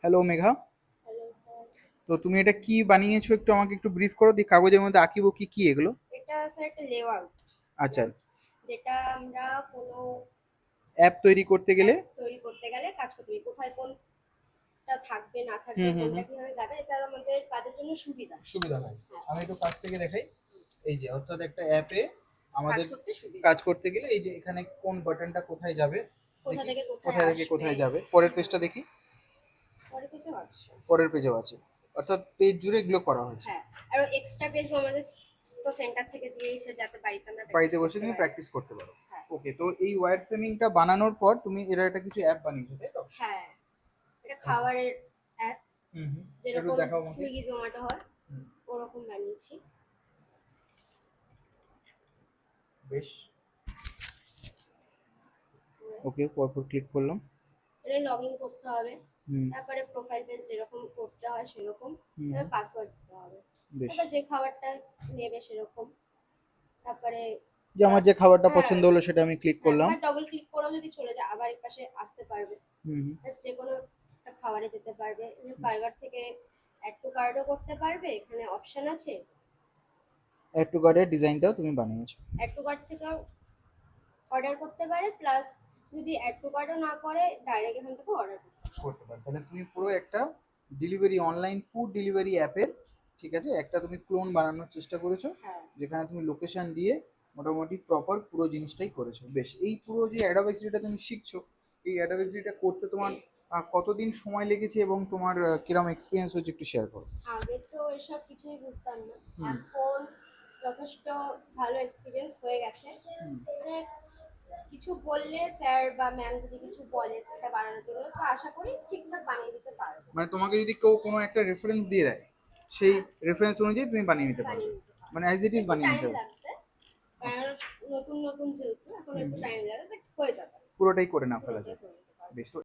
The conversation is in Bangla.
হ্যালো মেঘা। Hello sir. তো তুমি এটা কি বানিয়েছো, একটু আমাকে একটু ব্রিফ করো দি। কাগজের মধ্যে আঁকিব কি কি এগুলো? এটা স্যার একটা লেআউট, আচ্ছা। যেটা আমরা কোনো অ্যাপ তৈরি করতে গেলে। অ্যাপ তৈরি করতে গেলে কাজ করতে হবে। কোথায় কোনটা থাকবে না থাকবে, হুম হুম কোনটা হুম। কিভাবে যাবে, এটা আমাদের কাজের জন্য সুবিধা। সুবিধা হয়। হ্যাঁ, আমি একটু কাছ থেকে দেখাই। এই যে অর্থাৎ একটা অ্যাপে কাজ আমাদের করতে সুবিধা। কাজ করতে গেলে এই যে এখানে কোন বাটনটা কোথায় যাবে, কোথা দেখি থেকে কোথায় কোথায় থেকে আসবে। কোথায় যাবে। পরের হ্যাঁ, পেজটা দেখি। পরে কিছু আছে। পরের পেজেও আছে। অর্থাৎ পেজ জুড়ে এগুলো করা হয়েছে। হ্যাঁ, আর এক্সট্রা পেজ আমাদের তো সেন্টার থেকে দিয়েছে, যাতে বাড়িতে আমরা বাড়িতে প্র্যাকটিস বসে করতে তুমি পারি। প্র্যাকটিস করতে পারো। হ্যাঁ। ওকে, তো এই ওয়্যার ফ্রেমিংটা বানানোর পর তুমি এর একটা কিছু অ্যাপ বানিয়েছো, তাই তো? হ্যাঁ, এটা ওকে। খাবারের অ্যাপ, হুম হুম। একটু যেরকম দেখাও আমাকে। সুইগি জোম্যাটো হয় হুম, ওরকম বানিয়েছি। বেশ। ওকে, পরপর ক্লিক করলাম। এটা লগ ইন করতে হবে, হুম তারপরে প্রোফাইল পেজ যেরকম করতে হয় সেরকম, হুম তারপর হুম, পাসওয়ার্ড দিতে হবে, বেশ। তারপর যে খাবারটা নেবে সেরকম, তারপরে যে আমার যে খাবারটা হ্যাঁ পছন্দ হলো সেটা আমি ক্লিক হ্যাঁ, করলাম। বা ডবল ক্লিক করেও যদি চলে যায় আবার এই পাশে আসতে পারবে। হুম হুম। ব্যাস যে কোনো একটা খাবারে যেতে পারবে। বার্গার থেকে অ্যাড টু কার্টও করতে পারবে, এখানে অপশন আছে। অ্যাড টু কার্টের ডিজাইনটাও তুমি বানিয়েছো। অ্যাড টু কার্ট থেকেও অর্ডার করতে পারে, প্লাস যদি অ্যাড টু কার্টও না করে ডাইরেক্ট এখান থেকে অর্ডার করতে পারে। করতে পারো, তাহলে তুমি পুরো একটা ডেলিভারি, অনলাইন ফুড ডেলিভারি অ্যাপের, ঠিক আছে, একটা তুমি ক্লোন বানানোর চেষ্টা করেছো, হ্যাঁ, যেখানে তুমি লোকেশন দিয়ে মোটামুটি প্রপার পুরো জিনিসটাই করেছো। বেশ, এই পুরো যে অ্যাডোব এক্সিটা তুমি শিখছো, এই অ্যাডোব এক্সিটা করতে তোমার কতদিন সময় লেগেছে এবং তোমার কিরম এক্সপিরিয়েন্স হচ্ছে একটু শেয়ার করো। আগে তো এসব কিছুই বুঝতাম না, হুম এখন যথেষ্ট ভালো এক্সপিরিয়েন্স হয়ে গেছে। হুম। মানে কিছু বললে স্যার বা ম্যাম যদি কিছু বলে এটা বানানোর জন্য, তো আশা করি ঠিকঠাক বানিয়ে দিতে পারবো। মানে তোমাকে যদি কেউ কোনো একটা রেফারেন্স দিয়ে দেয়, সেই হ্যাঁ, রেফারেন্স অনুযায়ী তুমি বানিয়ে নিতে পারবে। বানিয়ে নিতে পারবো। মানে অ্যাজ ইট ইজ একটু বানিয়ে টাইম নিতে পারবে। লাগবে, কারণ নতুন নতুন যেহেতু এখন হুম একটু হুম। টাইম লাগবে, বাট হয়ে যাবে। পুরোটাই করে না ফেলা পুরোটাই যায়। করে নিতে পারবো। বেশ, তো